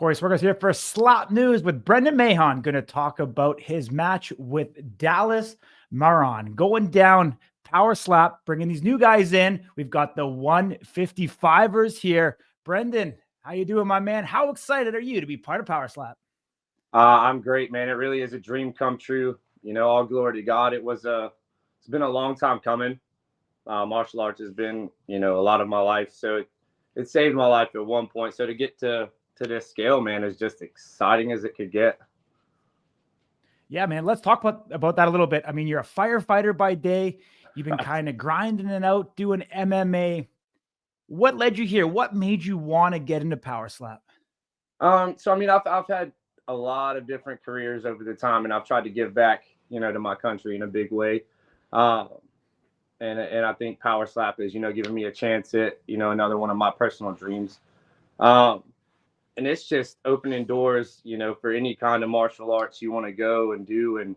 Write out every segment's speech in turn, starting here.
Corey Swergos here for Slap News with Brenden Mahon. Going to talk about his match with Dallas Mahon. Going down power slap, bringing these new guys in. We've got the 155ers here. Brenden, how you doing, my man? How excited are you to be part of Power Slap? I'm great, man. It really is a dream come true. All glory to God. It's been a long time coming. Martial arts has been, a lot of my life. So it saved my life at one point. So to get to this scale, man, is just exciting as it could get. Yeah, man. Let's talk about that a little bit. I mean, you're a firefighter by day. You've been kind of grinding it out, doing MMA. What led you here? What made you want to get into Power Slap? I've had a lot of different careers over the time, and I've tried to give back, to my country in a big way. And I think Power Slap is, giving me a chance at, another one of my personal dreams. And it's just opening doors, for any kind of martial arts you want to go and do, and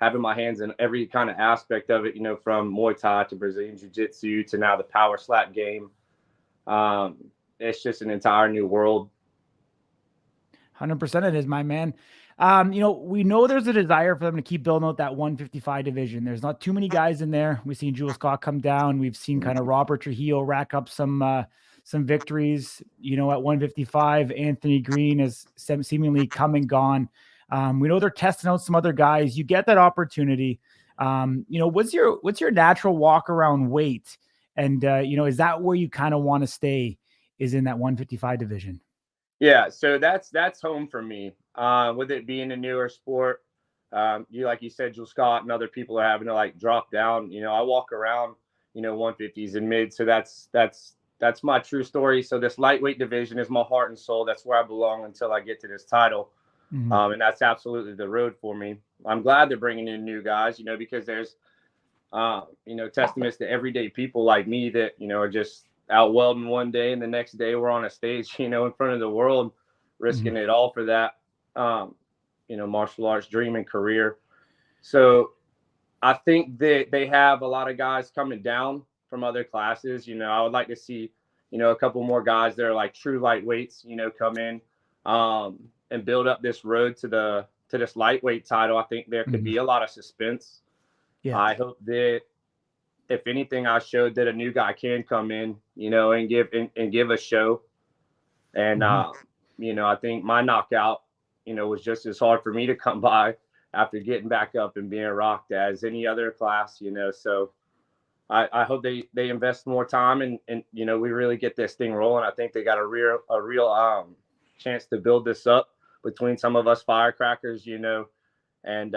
having my hands in every kind of aspect of it, from Muay Thai to Brazilian Jiu-Jitsu to now the Power Slap game. It's just an entire new world. 100% it is, my man. We know there's a desire for them to keep building out that 155 division. There's not too many guys in there. We've seen Jules Scott come down. We've seen kind of Robert Trujillo rack up some victories, at 155. Anthony Green is seemingly come and gone. We know they're testing out some other guys. You get that opportunity. What's your natural walk around weight? And, is that where you kind of want to stay, is in that 155 division? Yeah, so that's home for me. With it being a newer sport, like you said, Jules Scott and other people are having to drop down. I walk around, 150s and mid. So that's my true story. So this lightweight division is my heart and soul. That's where I belong until I get to this title. Mm-hmm. And that's absolutely the road for me. I'm glad they're bringing in new guys, because there's, testaments to everyday people like me that, are just out welding one day and the next day we're on a stage, in front of the world, risking it all for that, martial arts dream and career. So I think that they have a lot of guys coming down from other classes. I would like to see, a couple more guys that are like true lightweights, come in and build up this road to this lightweight title. I think there could be a lot of suspense. Yeah. I hope that if anything, I showed that a new guy can come in, and give a show. And, I think my knockout, was just as hard for me to come by after getting back up and being rocked as any other class, So I hope they invest more time and we really get this thing rolling. I think they got a real chance to build this up between some of us firecrackers, and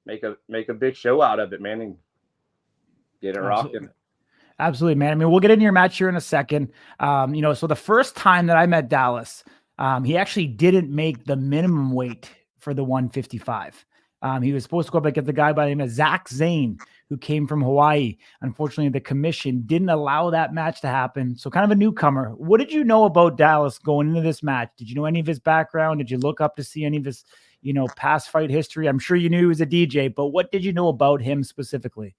make a big show out of it, man. And get it rocking. Absolutely, man. I mean, we'll get into your match here in a second. So the first time that I met Dallas, he actually didn't make the minimum weight for the 155. He was supposed to go up against the guy by the name of Zach Zane, who came from Hawaii. Unfortunately, the commission didn't allow that match to happen. So kind of a newcomer. What did you know about Dallas going into this match? Did you know any of his background? Did you look up to see any of his, past fight history? I'm sure you knew he was a DJ, but what did you know about him specifically?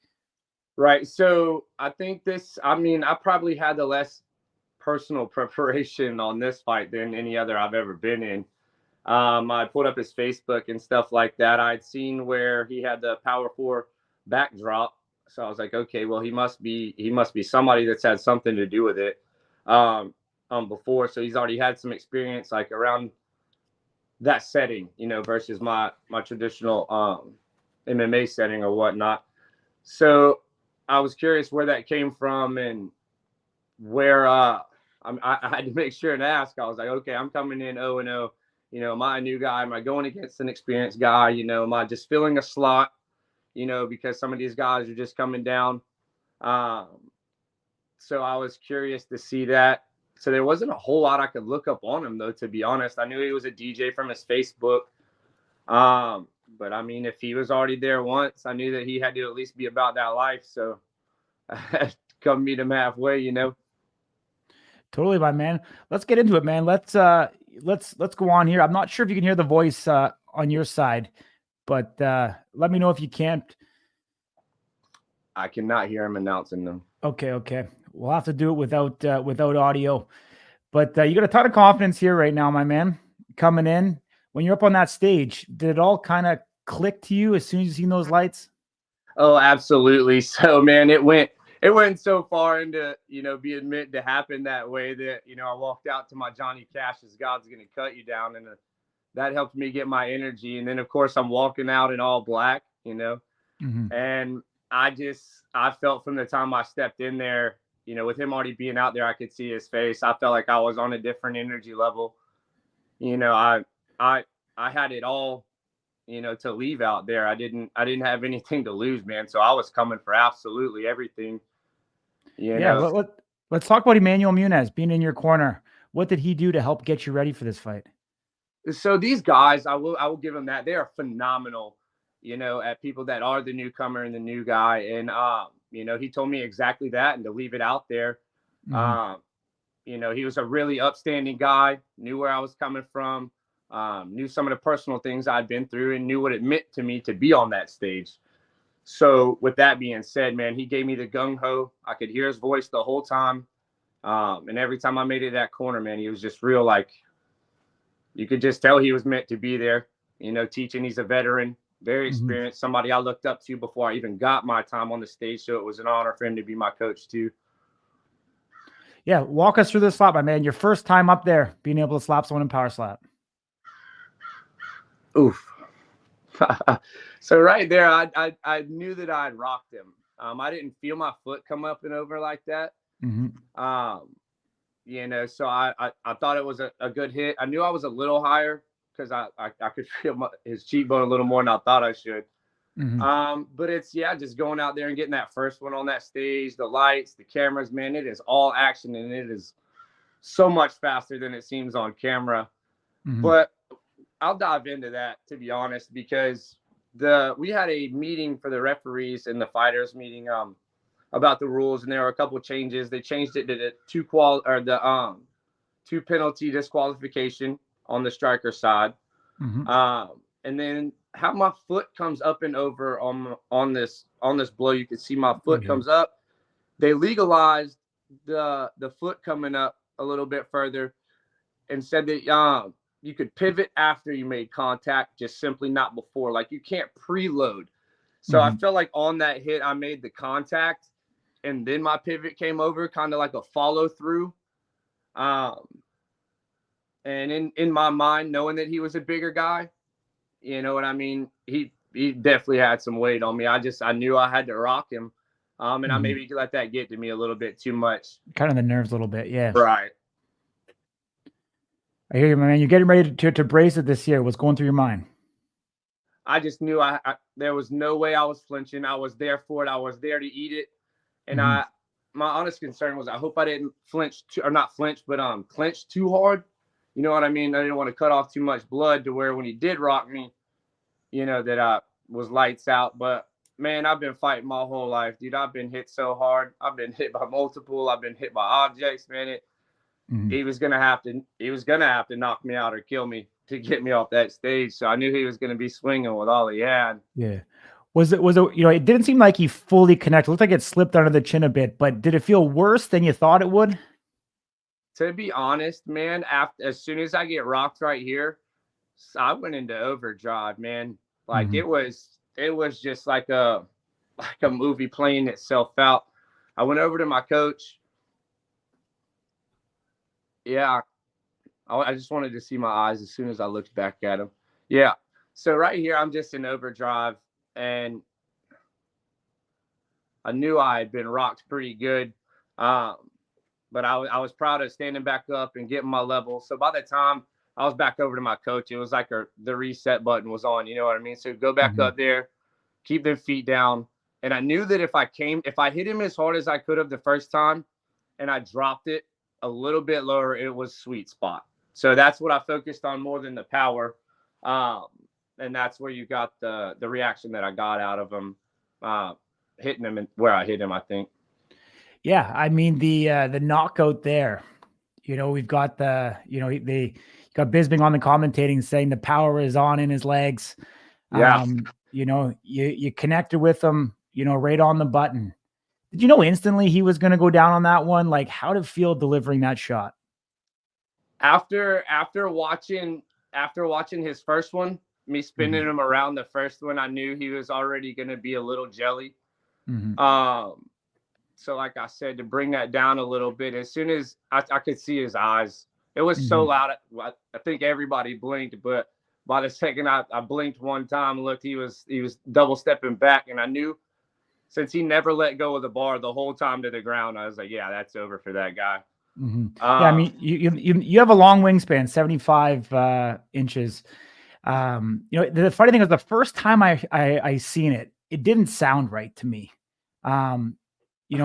Right. So I think I probably had the less personal preparation on this fight than any other I've ever been in. I pulled up his Facebook and stuff like that. I'd seen where he had the Power 4 backdrop. So I was like, okay, well, he must be somebody that's had something to do with it before. So he's already had some experience around that setting, versus my traditional MMA setting or whatnot. So I was curious where that came from and where I had to make sure and ask. I was like, okay, I'm coming in 0-0. Am I a new guy? Am I going against an experienced guy? Am I just filling a slot, because some of these guys are just coming down. So I was curious to see that. So there wasn't a whole lot I could look up on him, though, to be honest. I knew he was a DJ from his Facebook. But I mean, if he was already there once, I knew that he had to at least be about that life. So I had to come meet him halfway, Totally, my man. Let's get into it, man. Let's go on here. I'm not sure if you can hear the voice on your side, but let me know if you can't. I cannot hear him announcing them. Okay. We'll have to do it without audio. But you got a ton of confidence here right now, my man. coming in. When you're up on that stage, did it all kind of click to you as soon as you seen those lights? Oh, absolutely. So, man, it went so far into, being meant to happen that way that, I walked out to my Johnny Cash's God's Gonna Cut You Down, and that helped me get my energy. And then, of course, I'm walking out in all black, and I felt from the time I stepped in there, with him already being out there, I could see his face. I felt like I was on a different energy level. I had it all, to leave out there. I didn't have anything to lose, man. So I was coming for absolutely everything. Yeah, let's talk about Emmanuel Muniz being in your corner. What did he do to help get you ready for this fight? So these guys, I will give them that. They are phenomenal, at people that are the newcomer and the new guy. And he told me exactly that, and to leave it out there. He was a really upstanding guy, knew where I was coming from. Knew some of the personal things I'd been through, and knew what it meant to me to be on that stage. So with that being said, man, he gave me the gung-ho. I could hear his voice the whole time. And every time I made it that corner, man, he was just real, like, you could just tell he was meant to be there, teaching. He's a veteran, very experienced, somebody I looked up to before I even got my time on the stage. So it was an honor for him to be my coach too. Yeah. Walk us through this slap, my man. Your first time up there, being able to slap someone in power slap. Oof. So right there, I knew that I had rocked him. I didn't feel my foot come up and over like that. So I thought it was a good hit. I knew I was a little higher because I could feel his cheekbone a little more than I thought I should. But it's, just going out there and getting that first one on that stage, the lights, the cameras, man, it is all action, and it is so much faster than it seems on camera. But I'll dive into that, to be honest, because we had a meeting for the referees and the fighters meeting about the rules, and there were a couple of changes. They changed it to the two penalty disqualification on the striker side, and then how my foot comes up and over on this blow. You can see my foot comes up. They legalized the foot coming up a little bit further, and said that you could pivot after you made contact, just simply not before. Like, you can't preload. So I felt like on that hit, I made the contact, and then my pivot came over, kind of like a follow through. And in my mind, knowing that he was a bigger guy, you know what I mean? He definitely had some weight on me. I knew I had to rock him. And I maybe let that get to me a little bit too much. Kind of the nerves a little bit. Yeah. Right. I hear you, my man. You're getting ready to brace it this year. What's going through your mind? I just knew there was no way I was flinching. I was there for it. I was there to eat it. And my honest concern was, I hope I didn't clench too hard. You know what I mean? I didn't want to cut off too much blood to where when he did rock me, that I was lights out. But man, I've been fighting my whole life, dude. I've been hit so hard. I've been hit by multiple. I've been hit by objects, man. He was gonna have to knock me out or kill me to get me off that stage. So I knew he was gonna be swinging with all he had. Yeah. Was it? It didn't seem like he fully connected. It looked like it slipped under the chin a bit. But did it feel worse than you thought it would? To be honest, man, as soon as I get rocked right here, I went into overdrive, man. Like it was just like a movie playing itself out. I went over to my coach. Yeah, I just wanted to see my eyes as soon as I looked back at him. Yeah. So right here, I'm just in overdrive, and I knew I had been rocked pretty good. But I was proud of standing back up and getting my level. So by the time I was back over to my coach, it was like the reset button was on. You know what I mean? So go back up there, keep their feet down. And I knew that if I hit him as hard as I could have the first time, and I dropped it a little bit lower, it was sweet spot. So that's what I focused on more than the power. And that's where you got the reaction that I got out of him, hitting him where I hit him, I think. Yeah, I mean the knockout there. We've got they got Bisping on the commentating saying the power is on in his legs. Yeah. You connected with him, right on the button. Did you know instantly he was going to go down on that one? Like, how did it feel delivering that shot? After watching after watching his first one, me spinning Mhm. him around the first one, I knew he was already going to be a little jelly. Mhm. So like I said, to bring that down a little bit, as soon as I could see his eyes, it was so Mhm. loud. I think everybody blinked, but by the second I blinked one time, looked, he was double stepping back, and I knew since he never let go of the bar the whole time to the ground, I was like, yeah, that's over for that guy. Mhm. Yeah, I Um, mean, you have a long wingspan, 75 inches. The funny thing is, the first time I seen it, it didn't sound right to me. Um,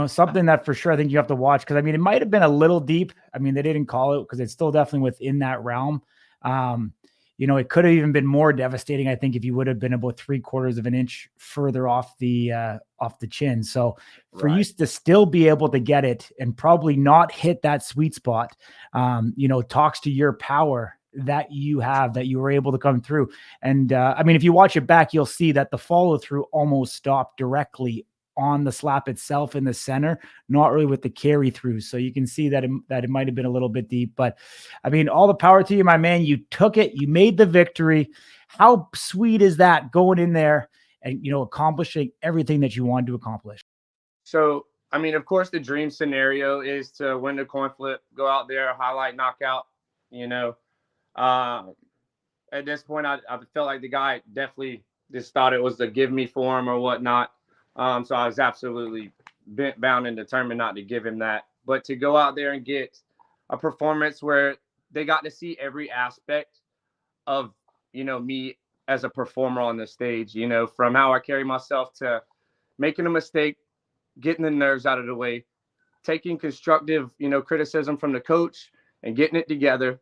something that for sure I think you have to watch, because I mean, it might have been a little deep. I mean, they didn't call it because it's still definitely within that realm. Um, it could have even been more devastating, I think, if you would have been about 3/4 of an inch further off the chin. So for you right. to still be able to get it and probably not hit that sweet spot, talks to your power that you have, that you were able to come through. And I mean, if you watch it back, you'll see that the follow through almost stopped directly on the slap itself in the center, not really with the carry through. So you can see that it might have been a little bit deep, but I mean, all the power to you, my man. You took it, you made the victory. How sweet is that, going in there and, accomplishing everything that you wanted to accomplish? So, I mean, of course, the dream scenario is to win the coin flip, go out there, highlight, knockout. You know, uh, at this point, I felt like the guy definitely just thought it was the give me for him or whatnot. So I was absolutely bent, bound, and determined not to give him that. But to go out there and get a performance where they got to see every aspect of, me as a performer on the stage, from how I carry myself to making a mistake, getting the nerves out of the way, taking constructive, criticism from the coach and getting it together,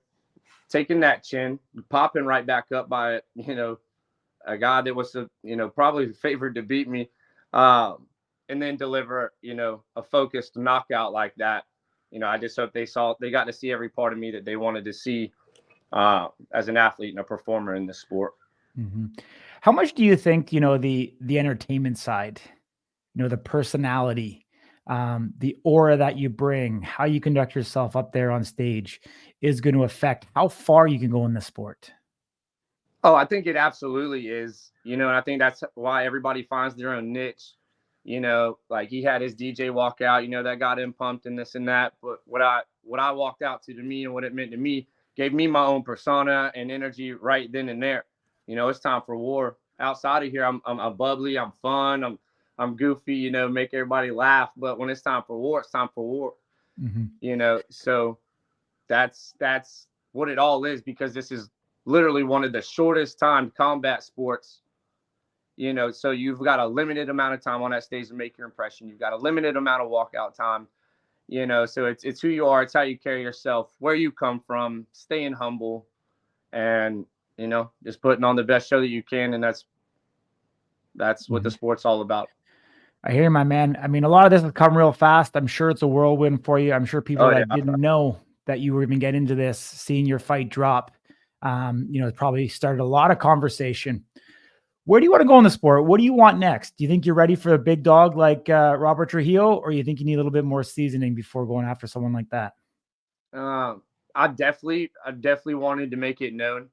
taking that chin, popping right back up by, a guy that was, probably favored to beat me, and then deliver, a focused knockout like that. I just hope they got to see every part of me that they wanted to see as an athlete and a performer in this sport. Mhm. How much do you think, the entertainment side, the personality, the aura that you bring, how you conduct yourself up there on stage is going to affect how far you can go in the sport? Oh, I think it absolutely is. And I think that's why everybody finds their own niche. Like he had his DJ walk out, that got him pumped and this and that. But what I walked out to me and what it meant to me gave me my own persona and energy right then and there. It's time for war. Outside of here, I'm bubbly, I'm fun, I'm goofy, make everybody laugh. But when it's time for war, it's time for war. Mhm. So that's what it all is, because this is literally one of the shortest time combat sports. So you've got a limited amount of time on that stage to make your impression. You've got a limited amount of walkout time. So it's who you are, it's how you carry yourself, where you come from, staying humble, and just putting on the best show that you can. And that's what the Mhm. sport's all about. I hear you, my man. I mean, a lot of this has come real fast. I'm sure it's a whirlwind for you. I'm sure people Oh that yeah. didn't know that you were even getting into this, seeing your fight drop, it probably started a lot of conversation. Where do you want to go in the sport? What do you want next? Do you think you're ready for a big dog like Robert Trujillo, or you think you need a little bit more seasoning before going after someone like that? um, I definitely wanted to make it known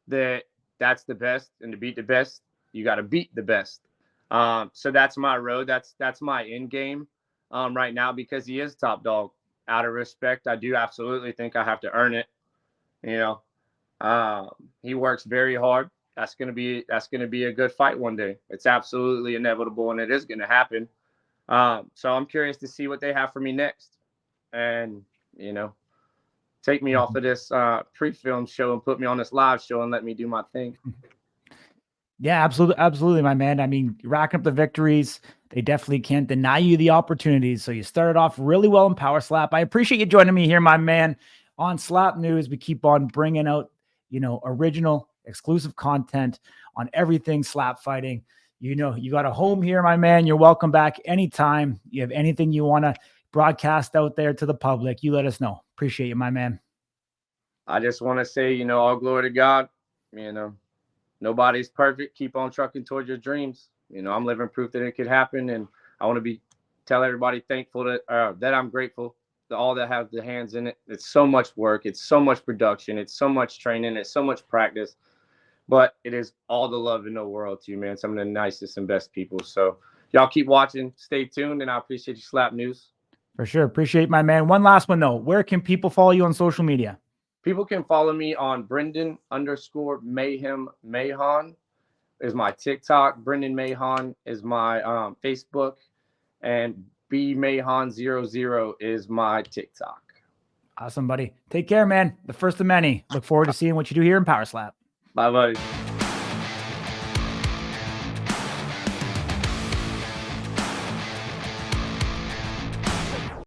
that that's the best, and to beat the best, you got to beat the best. So that's my road. That's my end game right now, because he is top dog. Out of respect, I do absolutely think I have to earn it. You know, he works very hard. That's gonna be a good fight one day. It's absolutely inevitable, and it is gonna happen. So I'm curious to see what they have for me next, and you know, take me off Mhm. of this pre-film show and put me on this live show and let me do my thing. Yeah, absolutely, absolutely, my man. I mean, racking up the victories, they definitely can't deny you the opportunities. So you started off really well in Power Slap. I appreciate you joining me here, my man, on Slap News. We keep on bringing out, original, exclusive content on everything slap fighting. You got a home here, my man. You're welcome back anytime. You have anything you want to broadcast out there to the public, you let us know. Appreciate you, my man. I just want to say, all glory to God. Nobody's perfect. Keep on trucking towards your dreams. I'm living proof that it could happen, and I want to tell everybody thankful that I'm grateful all that have the hands in it. It's so much work. It's so much production. It's so much training. It's so much practice. But it is all the love in the world to you, man. Some of the nicest and best people. So y'all keep watching. Stay tuned, and I appreciate you, Slap News. For sure. Appreciate my man. One last one, though. Where can people follow you on social media? People can follow me on Brenden_Mayhem Mahon is my TikTok. Brenden Mahon is my Facebook. And BMahon00 is my TikTok. Awesome, buddy. Take care, man. The first of many. Look forward to seeing what you do here in Power Slap. Bye, buddy.